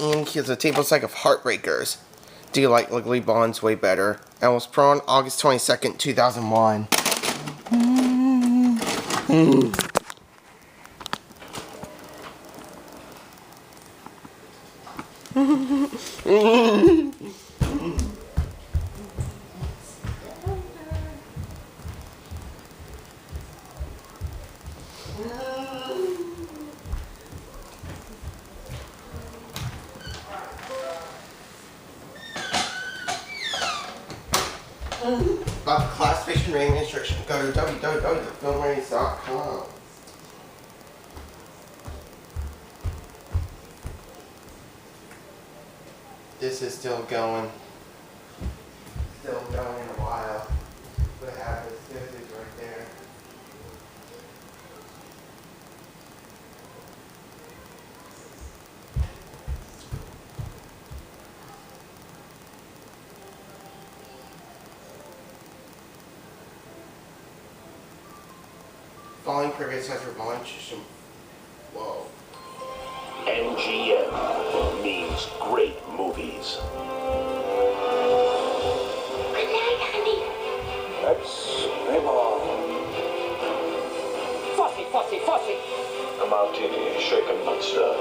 Ink is a table sack of Heartbreakers. Do you like Legally Blonde's way better? And was put on August 22nd, 2001. About the classification rating instruction, go to www.filmratings.com. This is still going. Still going in a while. What happens? This is right there. Following previous has for volume system. Whoa. MGM means great movies. Good night, honey. Let's play ball. Fussy, fussy, fussy. A martini, shaken not stirred.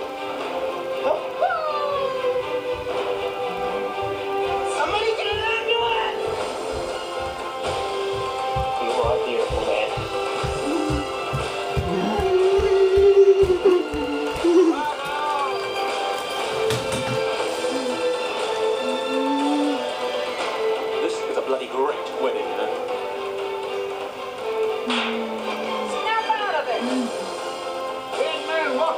Somebody get an ambulance! You are beautiful, man. This is a bloody great wedding, huh? Snap out of it! Big man, look!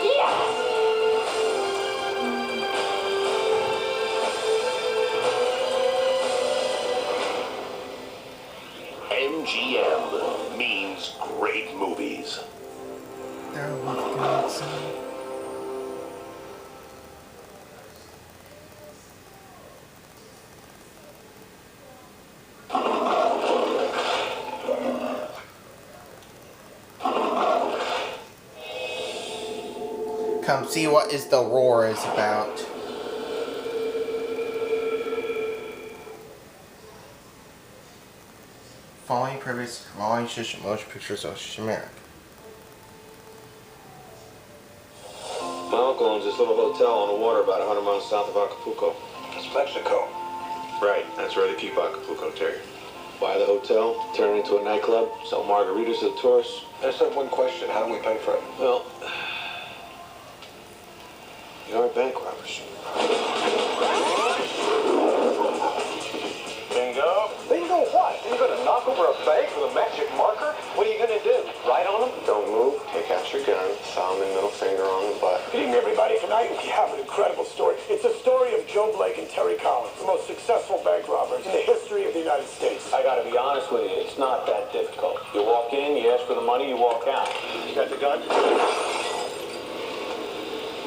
Yes! MGM means great movies. There we go. Come see what is the roar is about. Following previous volume system motion pictures of Shimeric. My uncle owns this little hotel on the water about 100 miles south of Acapulco. It's Mexico. Right, that's where they keep Acapulco, Terry. Buy the hotel, turn it into a nightclub, sell margaritas to the tourists. I just have one question. How do we pay for it? Well, you are bank robbers. Bingo. Bingo what? You're going to knock over a bank with a magic marker? What are you going to do? Write on them? Don't move, take out your gun, sound the middle finger on the butt. Good evening, everybody. Tonight we have an incredible story. It's the story of Joe Blake and Terry Collins, the most successful bank robbers in the history of the United States. I gotta be honest with you, it's not that difficult. You walk in, you ask for the money, you walk out. You got the gun?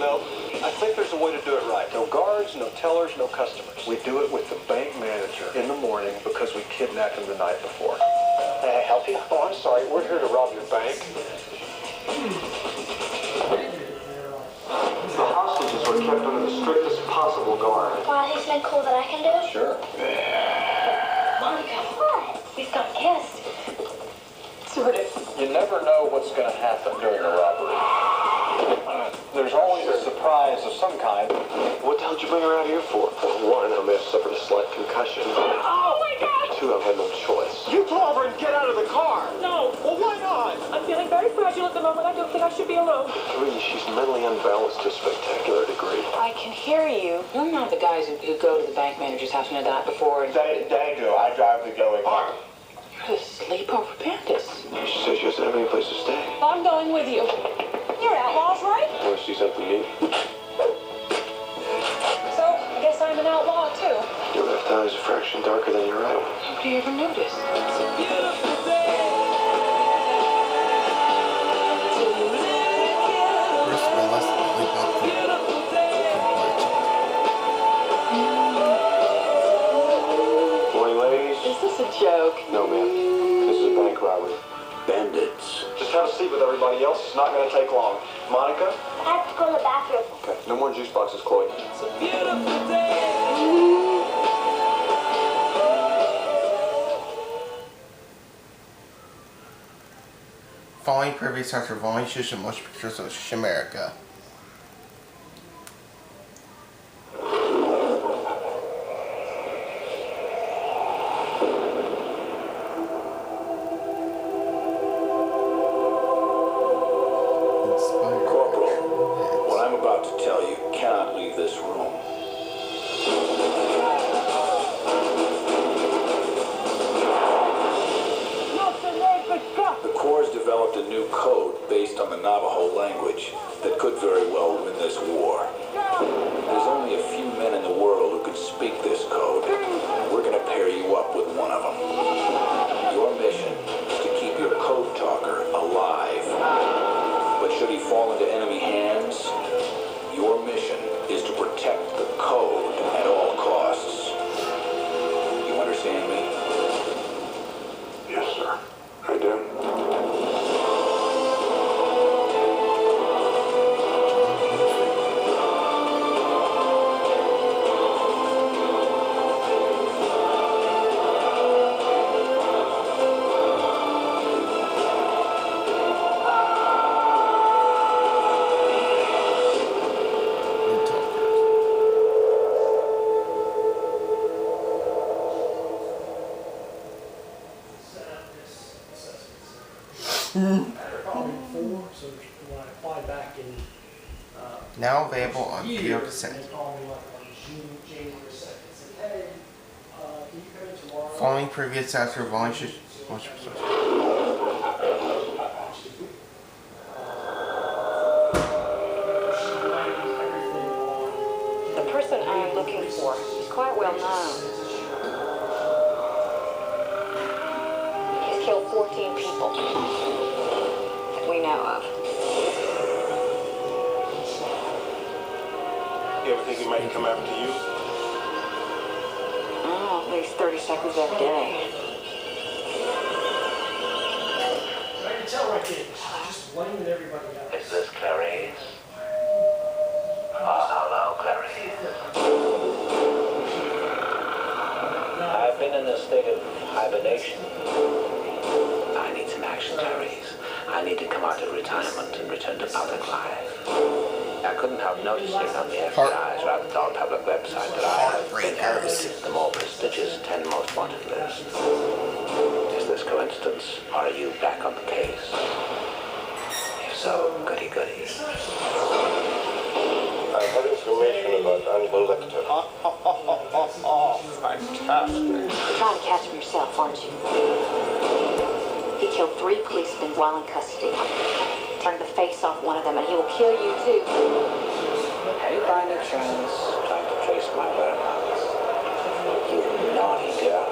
No. I think there's a way to do it right. No guards, no tellers, no customers. We do it with the bank manager in the morning because we kidnapped him the night before. May I help you? Oh, I'm sorry. We're here to rob your bank. The hostages were kept under the strictest possible guard. Well, is something cool that I can do? Sure. Monica, what? We've got guests. Sort of. You never know what's going to happen during a robbery. There's always a surprise of some kind. What the hell did you bring her out here for? Well, one, I may have suffered a slight concussion. Oh my God! Two, I've had no choice. You pull over and get out of the car! No! Well, why not? I'm feeling very fragile at the moment. I don't think I should be alone. Three, she's mentally unbalanced to a spectacular degree. I can hear you. You're not the guys who go to the bank manager's house on the night before. They do. I drive the going car. You're the sleepover bandits. She says she doesn't have any place to stay. I'm going with you. You're outlaws, right? Want to see something neat? So, I guess I'm an outlaw, too. Your left eye is a fraction darker than your right. Nobody ever noticed. Morning, ladies. Is this a joke? No, ma'am. This is a bank robbery. Bandits. Just have a seat with everybody else. promise it's not going to take long. Monica? I have to go to the bathroom. Okay, no more juice boxes, Chloe. Following previous actor Vaughn shows some motion pictures of America. Corporal, what I'm about to tell you cannot leave this room. The Corps has developed a new code based on the Navajo language that could very well win this war. There's only a few men in the world who can speak this code. We're going to pair you up with one of them. Your mission is to keep your code talker alive. But should he fall into enemy hands, your mission is to protect the code at all costs. You understand me? Yes, sir. I do. Now available on video cassette. Following previous actor Vaughn shows motion pictures. The person I am looking for is quite well known. He's killed 14 people that we know of. You ever think he might come after you? Oh, at least 30 seconds every day. I can tell right there. Just blaming everybody else. Is this Clarice? Oh, hello, Clarice. I've been in a state of hibernation. I need some action, Clarice. I need to come out of retirement and return to public life. I couldn't help noticing on the FBI's rather dull public website that I have been elevated to the more prestigious 10 most wanted list. Is this coincidence, or are you back on the case? If so, goody goody. I have information about Angela Lecter. Fantastic. You're trying to catch him yourself, aren't you? He killed 3 policemen while in custody. Turned the face off one of them, and he will kill you too. Have you by any chance tried to trace my whereabouts? You naughty girl.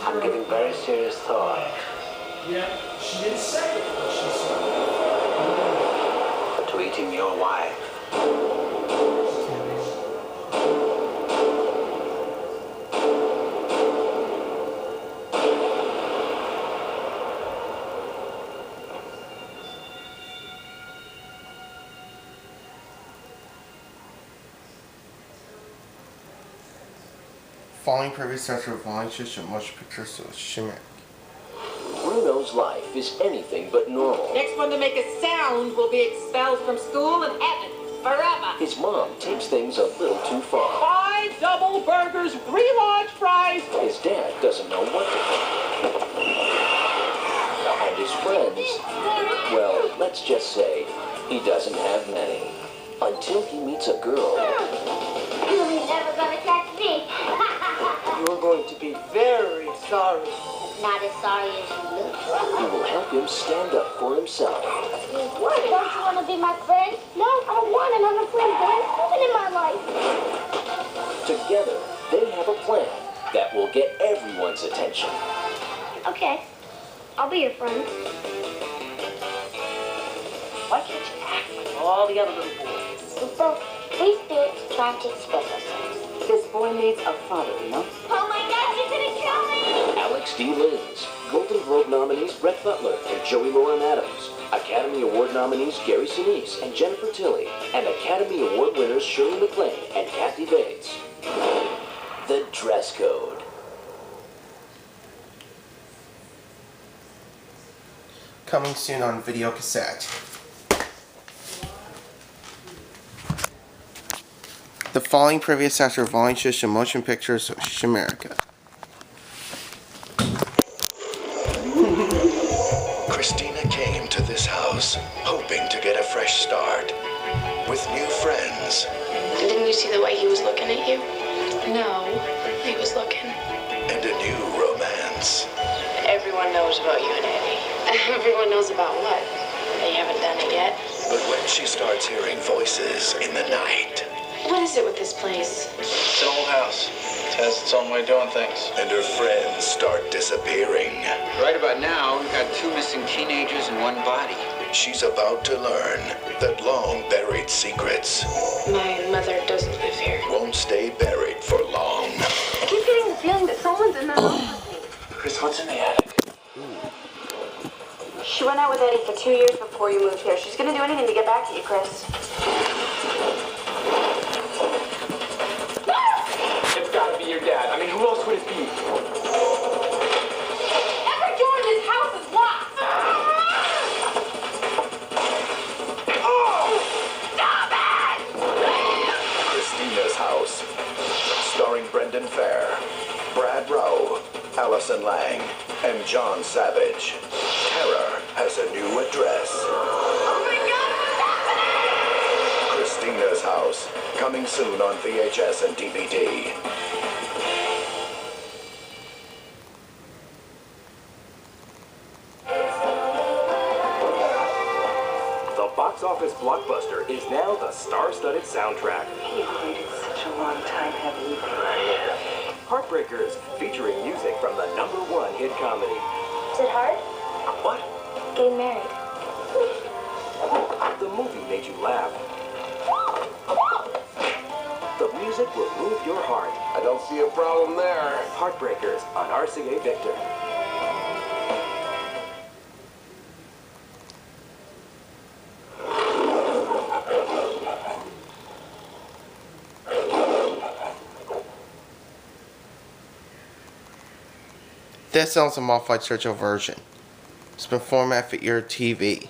I'm giving very serious thought. Yeah, she didn't say it, but she said it. To eating your wife. Following previous actor Vaughn shows some motion pictures of America. Bruno's life is anything but normal. Next one to make a sound will be expelled from school and heaven forever. His mom takes things a little too far. 5 double burgers, 3 large fries. His dad doesn't know what to think. And his friends, well, let's just say he doesn't have many. Until he meets a girl. You're never gonna catch me. You're going to be very sorry. Not as sorry as you look. Who will help him stand up for himself. What? Don't you want to be my friend? No, I don't want another friend. There's nothing in my life. Together, they have a plan that will get everyone's attention. Okay. I'll be your friend. Why can't you act like all the other little boys? We're both free spirits trying to express ourselves. This boy needs a father, you know? Oh my God, you're gonna kill me! Alex D. Linz, Golden Globe nominees Brett Butler and Joey Lauren Adams, Academy Award nominees Gary Sinise and Jennifer Tilly, and Academy Award winners Shirley MacLaine and Kathy Bates. The Dress Code. Coming soon on video cassette. The following previous actor of Volume Motion Pictures America. Christina came to this house hoping to get a fresh start with new friends. Didn't you see the way he was looking at you? No, he was looking. And a new romance. Everyone knows about you and Eddie. Everyone knows about what? They haven't done it yet. But when she starts hearing voices in the night. What is it with this place? It's an old house. It has its own way of doing things. And her friends start disappearing. Right about now, we've got 2 missing teenagers and 1 body. She's about to learn that long-buried secrets My mother doesn't live here. won't stay buried for long. I keep getting the feeling that someone's in the house with me. Chris, what's in the attic? She went out with Eddie for 2 years before you moved here. She's gonna do anything to get back to you, Chris. It's gotta be your dad. I mean, who else would it be? Every door in this house is locked! Christina's House, starring Brendan Fair, Brad Rowe, Allison Lang, and John Savage. Terror has a new address. Oh my God, what's happening? Christina's House, coming soon on VHS and DVD. The box office blockbuster is now the star-studded soundtrack. You've waited such a long time, haven't you? Heartbreakers, featuring music from the #1 hit comedy. Is it hard? What? Getting married. The movie made you laugh. The music will move your heart. I don't see a problem there. Heartbreakers on RCA Victor. This is a modified Churchill version. It's been formatted for your TV.